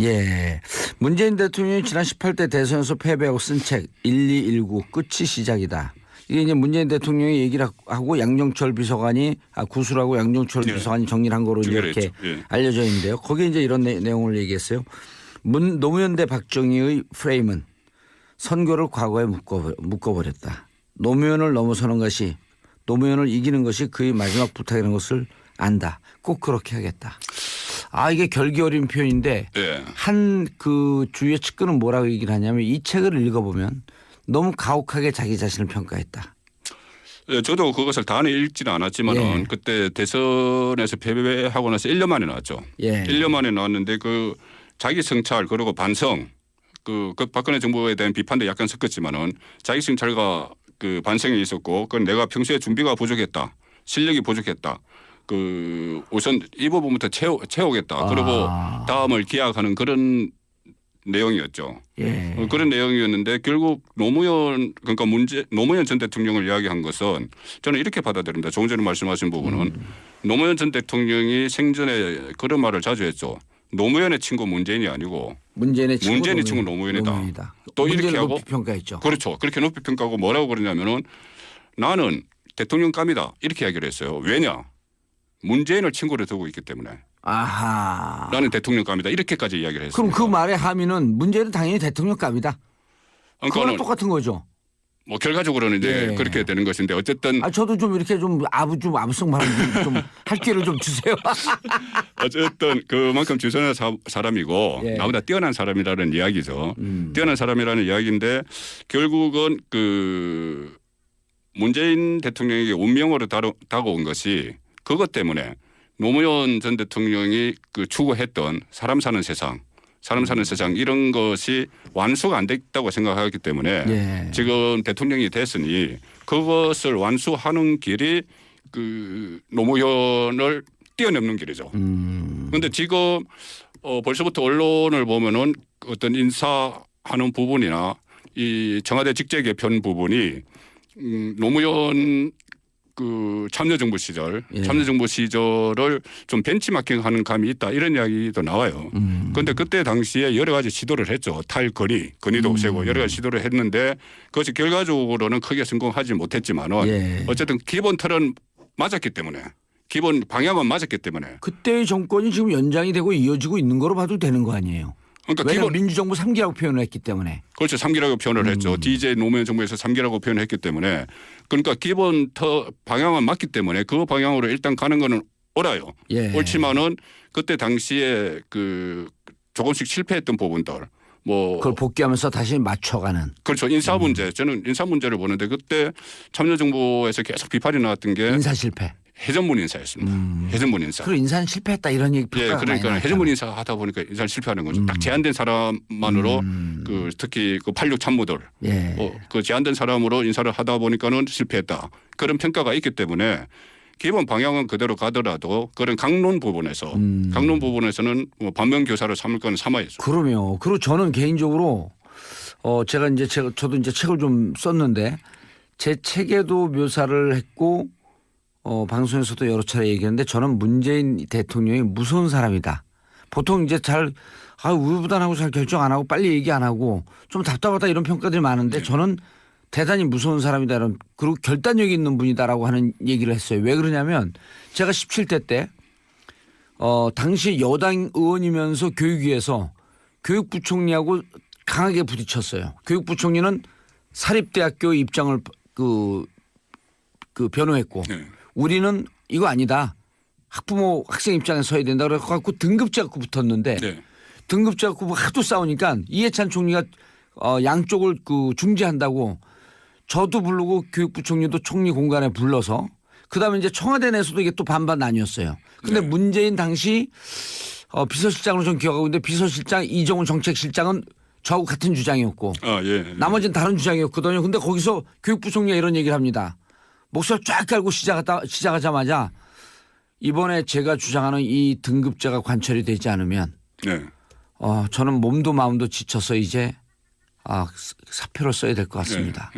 예. 문재인 대통령이 지난 18대 대선에서 패배하고 쓴 책 1219 끝이 시작이다. 이게 이제 문재인 대통령이 얘기를 하고 양정철 비서관이 구술하고 양정철 비서관이 정리를 한 거로 이제 이렇게 알려져 있는데요. 거기에 이제 이런 내용을 얘기했어요. 노무현 대 박정희의 프레임은 선거를 과거에 묶어버렸다. 노무현을 넘어서는 것이 노무현을 이기는 것이 그의 마지막 부탁이라는 것을 안다. 꼭 그렇게 하겠다. 이게 결기 어린 표현인데 한 그 주위의 측근은 뭐라고 얘기를 하냐면 이 책을 읽어보면 너무 가혹하게 자기 자신을 평가했다. 예, 저도 그것을 다 읽지는 않았지만은 그때 대선에서 패배하고 나서 1년 만에 나왔죠. 1년 만에 나왔는데 그 자기 성찰 그리고 반성 그 박근혜 정부에 대한 비판도 약간 섞었지만은 자기 성찰과 그 반성이 있었고 그건 내가 평소에 준비가 부족했다. 실력이 부족했다. 그 우선 이 부분부터 채우겠다. 그리고 다음을 기약하는 그런 내용이었죠. 그런 내용이었는데 결국 노무현 그러니까 노무현 전 대통령을 이야기한 것은 저는 이렇게 받아들입니다. 조금 전에 말씀하신 부분은 노무현 전 대통령이 생전에 그런 말을 자주 했죠. 노무현의 친구 문재인이 아니고 문재인의 친구 노무현이다. 또 이렇게 하고 높이 평가했죠. 그렇죠. 그렇게 높이 평가하고 뭐라고 그러냐면은 나는 대통령감이다 이렇게 이야기를 했어요. 왜냐? 문재인을 친구로 두고 있기 때문에. 아하. 나는 대통령감이다 이렇게까지 이야기를 했습니다. 그럼 그 말의 함의는 문재인은 당연히 대통령감이다. 그거랑 똑같은 거죠. 뭐 결과적으로는 이제 그렇게 되는 것인데 어쨌든 저도 좀 이렇게 좀 아부성 말을 좀 할 기회를 좀 주세요. 어쨌든 그만큼 주선한 사람이고 나보다 뛰어난 사람이라는 이야기죠. 뛰어난 사람이라는 이야기인데 결국은 그 문재인 대통령에게 운명으로 다가온 것이 그것 때문에 노무현 전 대통령이 그 추구했던 사람 사는 세상 이런 것이 완수가 안 됐다고 생각하기 때문에 지금 대통령이 됐으니 그것을 완수하는 길이 그 노무현을 뛰어넘는 길이죠. 그런데 지금 벌써부터 언론을 보면은 어떤 인사하는 부분이나 이 청와대 직제 개편 부분이 노무현 그 참여정부 시절을 좀 벤치마킹하는 감이 있다 이런 이야기도 나와요. 그런데 그때 당시에 여러 가지 시도를 했죠. 건의도 없애고 여러 가지 시도를 했는데 그것이 결과적으로는 크게 성공하지 못했지만은 어쨌든 기본 틀은 맞았기 때문에 기본 방향은 맞았기 때문에 그때의 정권이 지금 연장이 되고 이어지고 있는 거로 봐도 되는 거 아니에요. 그러니까 기본 민주정부 3기라고 표현을 했기 때문에. 그렇죠. 3기라고 표현을 했죠. DJ 노무현 정부에서 3기라고 표현을 했기 때문에 그러니까 기본 방향은 맞기 때문에 그 방향으로 일단 가는 거는 옳아요. 옳지만은 그때 당시에 그 조금씩 실패했던 부분들 뭐 그걸 복귀하면서 다시 맞춰가는. 그렇죠. 인사 문제. 저는 인사 문제를 보는데 그때 참여정부에서 계속 비판이 나왔던 게 인사 실패. 해전문 인사였습니다. 해전문 인사. 그리고 인사는 실패했다 이런 얘기. 그러니까 해전문 인사 하다 보니까 인사를 실패하는 거죠. 딱 제한된 사람만으로 그 특히 그 86 참모들 그 제한된 사람으로 인사를 하다 보니까는 실패했다. 그런 평가가 있기 때문에 기본 방향은 그대로 가더라도 그런 강론 부분에서는 뭐 반면교사를 삼을 건 삼아야죠. 그러면 그리고 저는 개인적으로 저도 이제 책을 좀 썼는데 제 책에도 묘사를 했고 방송에서도 여러 차례 얘기했는데 저는 문재인 대통령이 무서운 사람이다. 보통 이제 우유부단하고 잘 결정 안 하고 빨리 얘기 안 하고 좀 답답하다 이런 평가들이 많은데 저는 대단히 무서운 사람이다. 그리고 결단력이 있는 분이다라고 하는 얘기를 했어요. 왜 그러냐면 제가 17대 때 당시 여당 의원이면서 교육위에서 교육부총리하고 강하게 부딪혔어요. 교육부총리는 사립대학교 입장을 그 변호했고 우리는 이거 아니다. 학부모 학생 입장에 서야 된다 그래갖고 등급제 갖고 붙었는데 등급제 갖고 하도 싸우니까 이해찬 총리가 양쪽을 중재한다고 저도 부르고 교육부총리도 총리 공간에 불러서 그다음에 이제 청와대 내에서도 이게 또 반반 나뉘었어요. 근데 문재인 당시 비서실장으로 전 기억하고 있는데 비서실장 이정훈 정책실장은 저하고 같은 주장이었고 나머지는 다른 주장이었거든요. 근데 거기서 교육부총리가 이런 얘기를 합니다. 목소리 쫙 깔고 시작하자마자 이번에 제가 주장하는 이 등급제가 관철이 되지 않으면 저는 몸도 마음도 지쳐서 이제 사표를 써야 될 것 같습니다.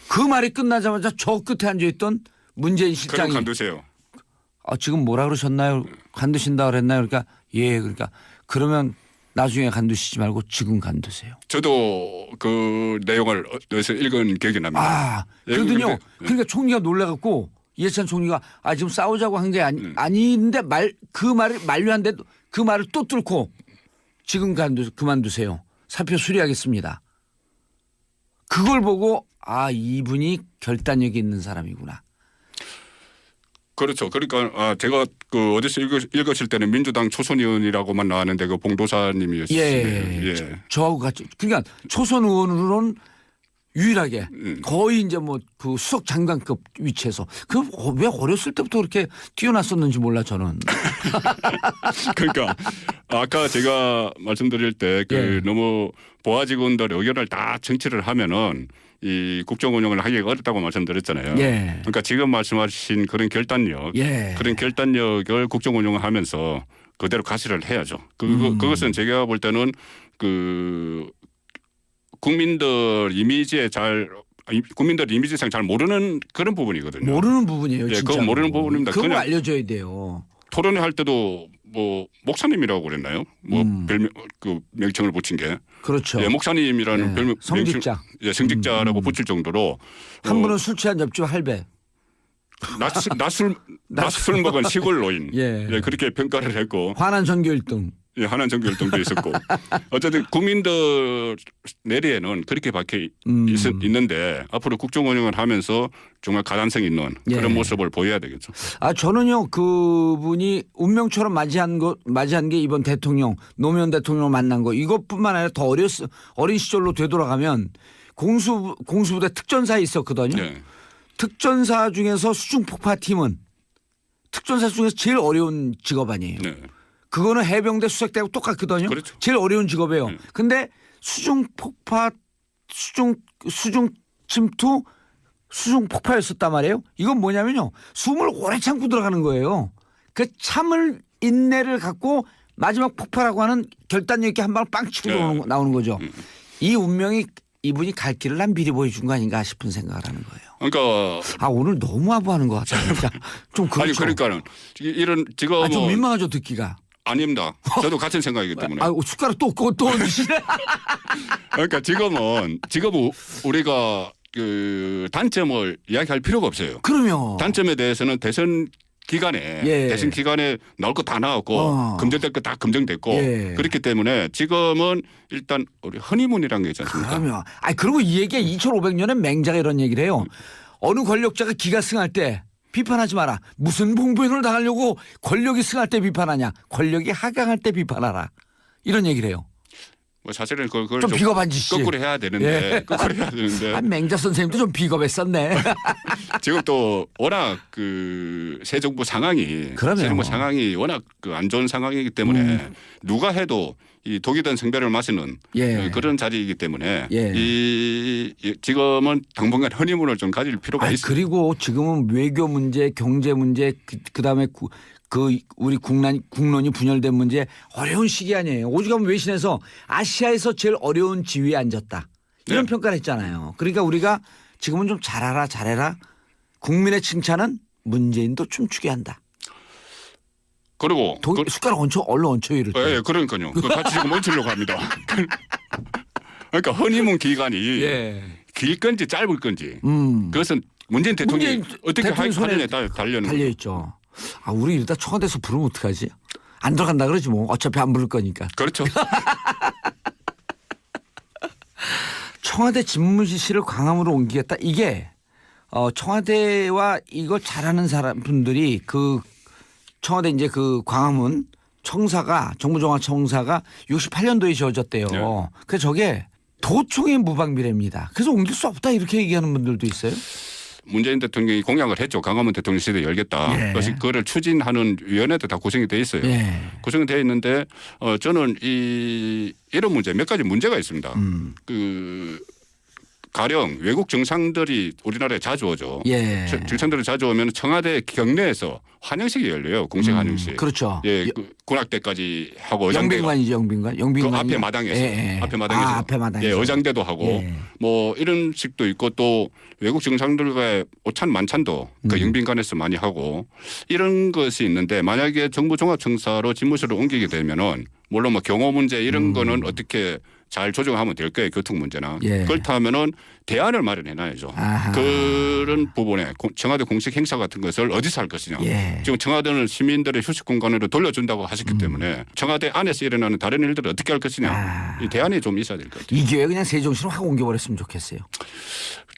그 말이 끝나자마자 저 끝에 앉아있던 문재인 실장이 관두세요. 지금 뭐라 그러셨나요? 관두신다 그랬나요? 그러니까 그러니까 그러면 나중에 간두시지 말고 지금 간두세요. 저도 그 내용을 어디서 읽은 기억이 납니다. 아, 그러더니요. 그러니까 총리가 놀래갖고 이해찬 총리가 지금 싸우자고 한 게 아닌데 그 말을 만류한데도 그 말을 또 뚫고 지금 그만두세요. 사표 수리하겠습니다. 그걸 보고 이분이 결단력이 있는 사람이구나. 그렇죠. 그러니까 제가 그 어디서 읽었을 때는 민주당 초선 의원이라고만 나왔는데 그 봉도사님이었어요. 예. 저하고 같이. 그러니까 초선 의원으로는 유일하게 거의 이제 뭐 그 수석 장관급 위치에서 왜 어렸을 때부터 그렇게 뛰어났었는지 몰라 저는. 그러니까 아까 제가 말씀드릴 때 그 너무 보아 직원들 의견을 다 정치를 하면은 이 국정 운영을 하기가 어렵다고 말씀드렸잖아요. 그러니까 지금 말씀하신 그런 결단력, 그런 결단력을 국정 운영을 하면서 그대로 가시를 해야죠. 그것은 제가 볼 때는 그 국민들 이미지상 잘 모르는 그런 부분이거든요. 모르는 부분이에요. 진짜. 그건 모르는 부분입니다. 그걸 알려줘야 돼요. 토론회 할 때도 뭐 목사님이라고 그랬나요? 뭐 별명 그 명칭을 붙인 게. 그렇죠. 목사님이라는 별명 성직자. 성직자라고 붙일 정도로 한 분은 술 취한 옆집 할배. 낮술 먹은 시골 노인. 그렇게 평가를 했고. 화난 전교 1등. 하나는 전교 활동도 있었고 어쨌든 국민들 내리에는 그렇게 박혀 있는데 앞으로 국정 운영을 하면서 정말 가담성 있는 그런 모습을 보여야 되겠죠. 저는요 그분이 운명처럼 맞이한 게 이번 대통령 노무현 대통령 만난 거 이것뿐만 아니라 더 어린 시절로 되돌아가면 공수부대 특전사에 있었거든요. 특전사 중에서 수중폭파팀은 특전사 중에서 제일 어려운 직업 아니에요. 그거는 해병대 수색대하고 똑같거든요. 그렇죠. 제일 어려운 직업이에요. 근데 수중폭파, 수중침투, 수중폭파였었단 말이에요. 이건 뭐냐면요. 숨을 오래 참고 들어가는 거예요. 그 참을 인내를 갖고 마지막 폭파라고 하는 결단력 있게 한 방을 빵 치고 나오는 거죠. 이 운명이 이분이 갈 길을 난 미리 보여준 거 아닌가 싶은 생각을 하는 거예요. 그러니까 오늘 너무 아부하는 것 같아요. 진짜 좀 그렇죠. 아니 그러니까는 이런 지금 좀 민망하죠 듣기가. 아닙니다. 저도 같은 생각이기 때문에. 숟가락 또 얹으시네. 그러니까 지금은 우리가 그 단점을 이야기할 필요가 없어요. 그럼요. 단점에 대해서는 대선 기간에 나올 거 다 나왔고 검증될 거 다 검증됐고 그렇기 때문에 지금은 일단 우리 허니문이라는 게 있지 않습니까? 그럼요. 그리고 이 얘기가 2500년에 맹자가 이런 얘기를 해요. 어느 권력자가 기가 승할 때 비판하지 마라. 무슨 봉변을 당하려고 권력이 승할 때 비판하냐. 권력이 하강할 때 비판하라. 이런 얘기를 해요. 뭐 사실은 그걸 좀 비겁한 짓이. 거꾸로 해야 되는데. 거꾸로 해야 되는데. 맹자 선생님도 좀 비겁했었네. 지금 또 워낙 그 새 정부 상황이 워낙 그 안 좋은 상황이기 때문에 누가 해도 이 독이 든 성배를 마시는 그런 자리이기 때문에 지금은 당분간 허니문을 좀 가질 필요가 있어요. 그리고 지금은 외교 문제, 경제 문제, 그다음에 우리 국론이 분열된 문제 어려운 시기 아니에요. 오죽하면 외신에서 아시아에서 제일 어려운 지위에 앉았다. 이런 평가를 했잖아요. 그러니까 우리가 지금은 좀 잘해라. 국민의 칭찬은 문재인도 춤추게 한다. 그리고 숟가락 얼른 얹혀요. 이럴 때. 예, 그러니까요. 같이 지금 얹히려고 합니다. 그러니까 허니문 기간이 길 건지 짧을 건지 그것은 문재인 대통령이 어떻게 하느냐에 달려있죠. 우리 이러다 청와대에서 부르면 어떡하지? 안 들어간다 그러지 뭐. 어차피 안 부를 거니까. 그렇죠. 청와대 집무실을 광화문으로 옮기겠다. 이게 청와대와 이거 잘하는 분들이 그 청와대 이제 그 광화문 정부종합청사가 68년도에 지어졌대요. 그래서 저게 도청의 무방비례입니다. 그래서 옮길 수 없다 이렇게 얘기하는 분들도 있어요. 문재인 대통령이 공약을 했죠. 광화문 대통령 시대 열겠다. 그래서 그거를 추진하는 위원회도 다 구성이 돼 있어요. 구성이 돼 있는데 저는 이런 문제 몇 가지 문제가 있습니다. 가령 외국 정상들이 우리나라에 자주 오죠. 예. 정상들이 자주 오면 청와대 경내에서 환영식이 열려요. 공식 환영식. 그렇죠. 예, 그 군악대까지 하고 의장대가 영빈관이죠, 영빈관. 그 영빈관. 앞에 마당에서 앞에 마당에서 앞에 마당에서. 예, 의장대도 하고 예. 뭐 이런 식도 있고 또 외국 정상들과의 오찬 만찬도 그 영빈관에서 많이 하고 이런 것이 있는데 만약에 정부 종합청사로 집무실을 옮기게 되면은 물론 뭐 경호 문제 이런 거는 어떻게 잘 조정하면 될 거예요. 교통 문제나. 예. 그렇다면은 대안을 마련해 놔야죠. 아하. 그런 부분에 청와대 공식 행사 같은 것을 어디서 할 것이냐. 예. 지금 청와대는 시민들의 휴식 공간으로 돌려준다고 하셨기 때문에 청와대 안에서 일어나는 다른 일들을 어떻게 할 것이냐. 이 대안이 좀 있어야 될 것 같아요. 이 기회에 그냥 세종시로 확 옮겨버렸으면 좋겠어요.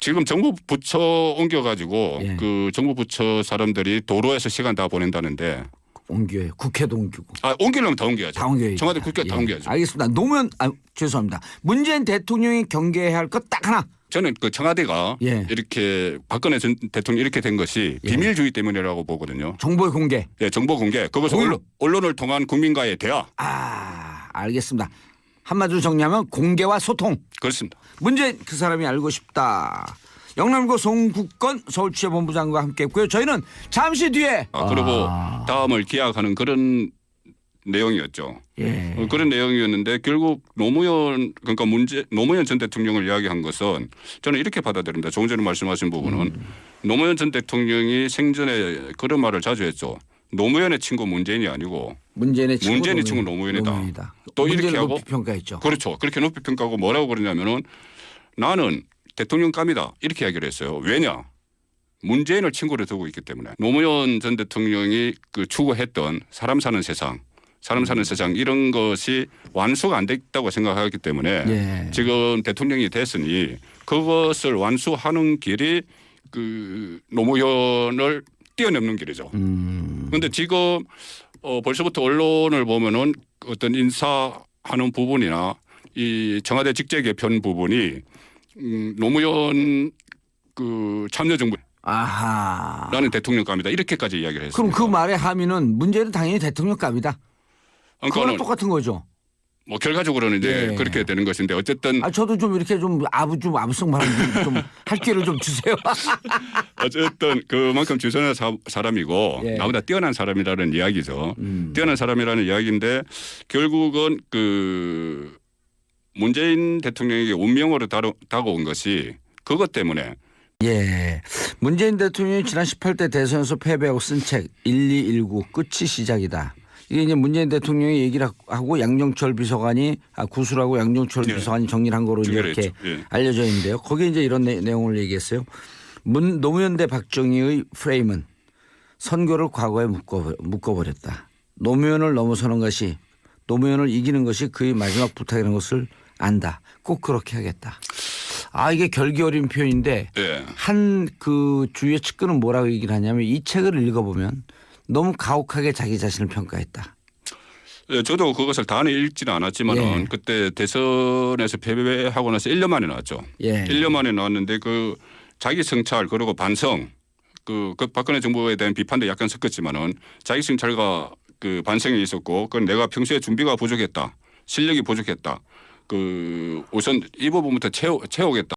지금 정부 부처 옮겨가지고 예. 그 정부 부처 사람들이 도로에서 시간 다 보낸다는데 옮겨요. 국회도 옮기고. 옮기려면 다 옮겨야죠. 다 옮겨야죠. 청와대 국회 다 예. 옮겨야죠. 알겠습니다. 노무현 죄송합니다. 문재인 대통령이 경계해야 할 것 딱 하나. 저는 그 청와대가 예. 이렇게 박근혜 전 대통령 이렇게 된 것이 예. 비밀주의 때문이라고 보거든요. 정보의 공개. 예, 정보 공개. 그것을 언론을 통한 국민과의 대화. 알겠습니다. 한마디로 정리하면 공개와 소통. 그렇습니다. 문재인 그 사람이 알고 싶다. 영남고 송국건 서울지회본부장과 함께했고요. 저희는 잠시 뒤에 그리고 다음을 기약하는 그런 내용이었죠. 예. 그런 내용이었는데 결국 노무현 그러니까 노무현 전 대통령을 이야기한 것은 저는 이렇게 받아들입니다. 조금 전에 말씀하신 부분은 노무현 전 대통령이 생전에 그런 말을 자주 했죠. 노무현의 친구 문재인이 아니고 문재인의 친구 노무현이다. 또 이렇게 하고 높이 평가했죠. 그렇죠. 그렇게 높이 평가하고 뭐라고 그러냐면은 나는 대통령감이다 이렇게 이야기를 했어요. 왜냐? 문재인을 친구로 두고 있기 때문에 노무현 전 대통령이 그 추구했던 사람 사는 세상 이런 것이 완수가 안 됐다고 생각하기 때문에 예. 지금 대통령이 됐으니 그것을 완수하는 길이 그 노무현을 뛰어넘는 길이죠. 그런데 지금 벌써부터 언론을 보면은 어떤 인사하는 부분이나 이 청와대 직제 개편 부분이 노무현 그 참여정부 라는 대통령감이다 이렇게까지 이야기를 했습니다. 그럼 그 말의 함의는 문재인은 당연히 대통령감이다. 그거랑 똑같은 거죠. 뭐 결과적으로는 이제 예. 그렇게 되는 것인데 어쨌든 저도 좀 이렇게 좀 아부성 발언 좀 할 기회를 좀 주세요. 어쨌든 그만큼 주선한 사람이고 예. 나보다 뛰어난 사람이라는 이야기죠. 뛰어난 사람이라는 이야기인데 결국은 그 문재인 대통령에게 운명으로 다가온 것이 그것 때문에 예. 문재인 대통령이 지난 18대 대선에서 패배하고 쓴 책 1219 끝이 시작이다. 이게 이제 문재인 대통령이 얘기를 하고 양정철 비서관이 구술하고 양정철 예. 비서관이 정리를 한 거로 이렇게 예. 알려져 있는데요. 거기에 이제 이런 내용을 얘기했어요. 노무현 대 박정희의 프레임은 선교를 과거에 묶어버렸다. 노무현을 넘어서는 것이 노무현을 이기는 것이 그의 마지막 부탁이라는 것을 안다. 꼭 그렇게 하겠다. 이게 결기 어린 표현인데 예. 한 그 주위의 측근은 뭐라고 얘기를 하냐면 이 책을 읽어보면 너무 가혹하게 자기 자신을 평가했다. 예, 저도 그것을 다 읽지는 않았지만은 예. 그때 대선에서 패배하고 나서 1년 만에 나왔죠. 예. 1년 만에 나왔는데 그 자기 성찰 그리고 반성 그 박근혜 정부에 대한 비판도 약간 섞었지만은 자기 성찰과 그 반성이 있었고 그건 내가 평소에 준비가 부족했다. 실력이 부족했다. 그 우선 이 부분부터 채우겠다.